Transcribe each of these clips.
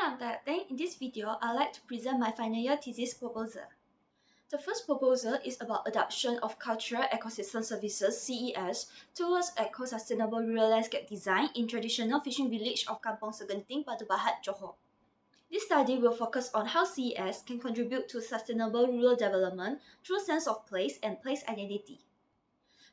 Hi, I'm Teng. In this video, I'd like to present my final year thesis proposal. The first proposal is about adoption of Cultural Ecosystem Services (CES) towards eco-sustainable rural landscape design in traditional fishing village of Kampung Segenting, Batu Pahat, Johor. This study will focus on how CES can contribute to sustainable rural development through sense of place and place identity.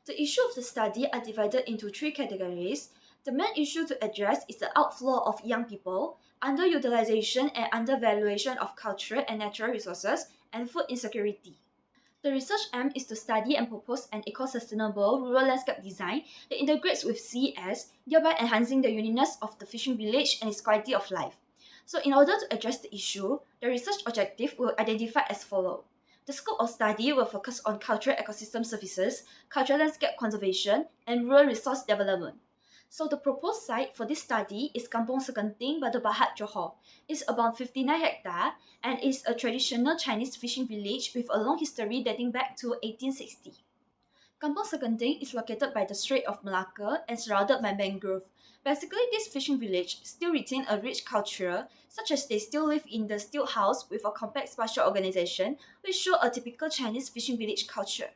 The issues of the study are divided into three categories. The main issue to address is the outflow of young people, underutilization and undervaluation of cultural and natural resources, and food insecurity. The research aim is to study and propose an eco-sustainable rural landscape design that integrates with CES, thereby enhancing the uniqueness of the fishing village and its quality of life. So in order to address the issue, the research objective will identify as follows. The scope of study will focus on cultural ecosystem services, cultural landscape conservation, and rural resource development. So the proposed site for this study is Kampung Segenting, Batu Pahat, Johor. It's about 59 hectares and is a traditional Chinese fishing village with a long history dating back to 1860. Kampung Segenting is located by the Strait of Malacca and surrounded by mangrove. Basically, this fishing village still retains a rich culture, such as they still live in the stilt house with a compact spatial organization, which show a typical Chinese fishing village culture.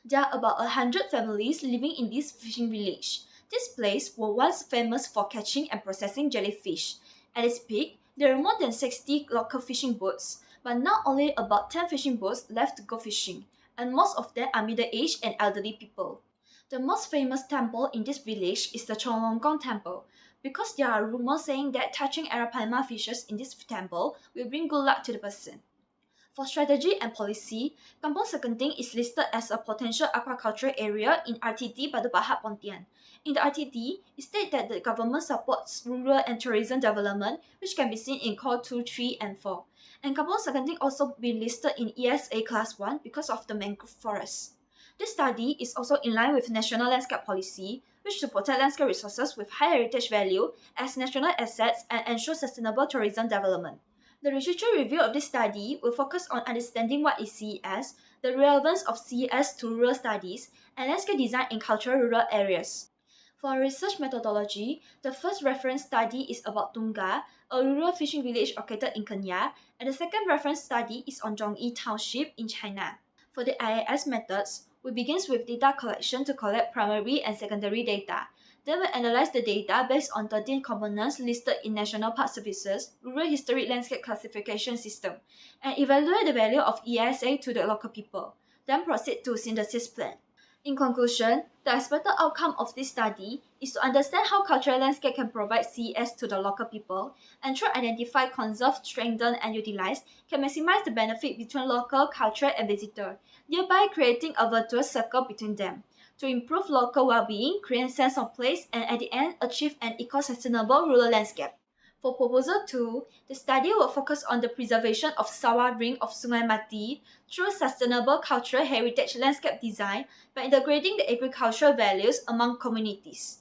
There are about 100 families living in this fishing village. This place was once famous for catching and processing jellyfish. At its peak, there were more than 60 local fishing boats, but now only about 10 fishing boats left to go fishing, and most of them are middle-aged and elderly people. The most famous temple in this village is the Gong Temple, because there are rumors saying that touching Arapaima fishes in this temple will bring good luck to the person. For strategy and policy, Kampung Segenting is listed as a potential aquaculture area in RTT Batu Pahat Pontian. In the RTT, it states that the government supports rural and tourism development, which can be seen in Core 2, 3, and 4. And Kampung Segenting also been listed in ESA Class 1 because of the mangrove forest. This study is also in line with National Landscape Policy, which to protect landscape resources with high heritage value as national assets and ensure sustainable tourism development. The researcher review of this study will focus on understanding what is CES, the relevance of CES to rural studies, and landscape design in cultural rural areas. For research methodology, the first reference study is about Tunga, a rural fishing village located in Kenya, and the second reference study is on Zhongyi Township in China. For the IAS methods, we begin with data collection to collect primary and secondary data. Then we analyze the data based on 13 components listed in National Park Services Rural Historic Landscape Classification System and evaluate the value of ESA to the local people. Then proceed to synthesis plan. In conclusion, the expected outcome of this study is to understand how cultural landscape can provide CES to the local people and through identify, conserve, strengthen, and utilize can maximize the benefit between local, cultural, and visitor, thereby creating a virtuous circle between them. To improve local well-being, create a sense of place, and at the end, achieve an eco-sustainable rural landscape. For Proposal 2, the study will focus on the preservation of Sawah ring of Sungai Mati through sustainable cultural heritage landscape design by integrating the agricultural values among communities.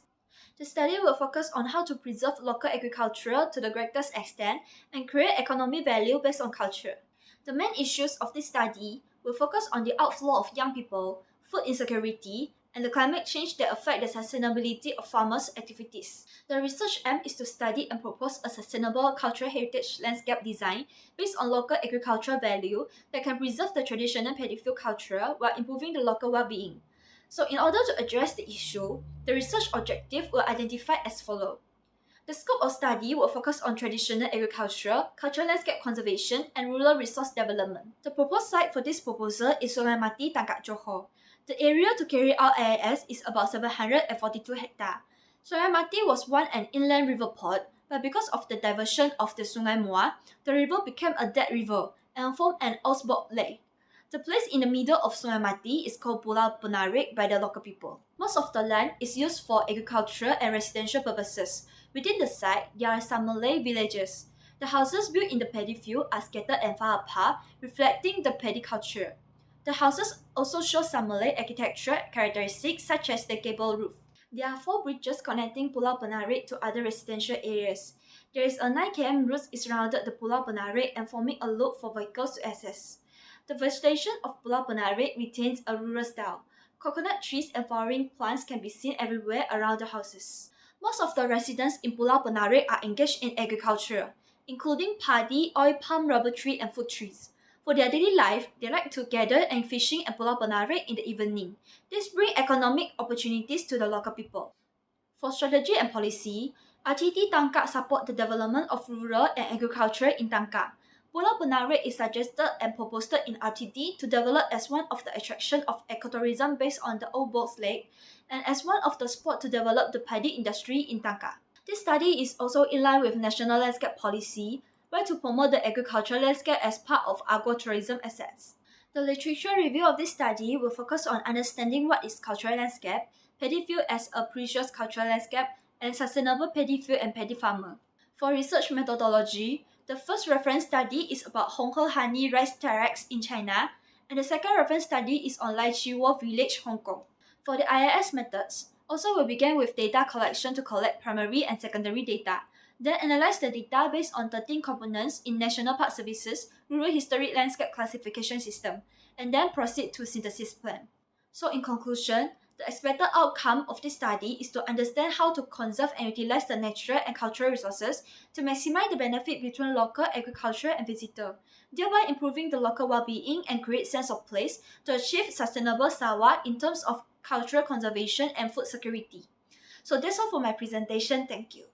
The study will focus on how to preserve local agriculture to the greatest extent and create economic value based on culture. The main issues of this study will focus on the outflow of young people, food insecurity, and the climate change that affect the sustainability of farmers' activities. The research aim is to study and propose a sustainable cultural heritage landscape design based on local agricultural value that can preserve the traditional paddy field culture while improving the local well-being. So in order to address the issue, the research objective will identify as follows. The scope of study will focus on traditional agriculture, cultural landscape conservation, and rural resource development. The proposed site for this proposal is Sungai Mati, Tangkak, Johor. The area to carry out IIS is about 742 hectares. Sungai Mati was once an inland river port, but because of the diversion of the Sungai Muar, the river became a dead river and formed an Osborne lake. The place in the middle of Sungai Mati is called Pulau Penarik by the local people. Most of the land is used for agricultural and residential purposes. Within the site, there are some Malay villages. The houses built in the paddy field are scattered and far apart, reflecting the paddy culture. The houses also show some Malay architectural characteristics such as the gable roof. There are 4 bridges connecting Pulau Penarik to other residential areas. There is a 9 km route surrounded the Pulau Penarik and forming a loop for vehicles to access. The vegetation of Pulau Penarik retains a rural style. Coconut trees and flowering plants can be seen everywhere around the houses. Most of the residents in Pulau Penarik are engaged in agriculture. including paddy, oil palm, rubber tree, and fruit trees. For their daily life, they like to gather and fishing at Pulau Penarik in the evening. This brings economic opportunities to the local people. For strategy and policy, RTT Tangkak support the development of rural and agriculture in Tangkak. Pulau Penarik is suggested and proposed in RTT to develop as one of the attraction of ecotourism based on the Old Boats Lake and as one of the spot to develop the paddy industry in Tangkak. This study is also in line with National Landscape Policy, where to promote the agricultural landscape as part of agro-tourism assets. The literature review of this study will focus on understanding what is cultural landscape, paddy field as a precious cultural landscape, and sustainable paddy field and paddy farmer. For research methodology, the first reference study is about Honghe honey rice terrace in China, and the second reference study is on Lai Chi Wo village, Hong Kong. For the IIS methods, also we begin with data collection to collect primary and secondary data, then analyze the data based on 13 components in National Park Services Rural Historic Landscape Classification System, and then proceed to synthesis plan. So in conclusion, the expected outcome of this study is to understand how to conserve and utilize the natural and cultural resources to maximize the benefit between local agriculture and visitor, thereby improving the local well-being and create sense of place to achieve sustainable Sawah in terms of cultural conservation and food security. So that's all for my presentation. Thank you.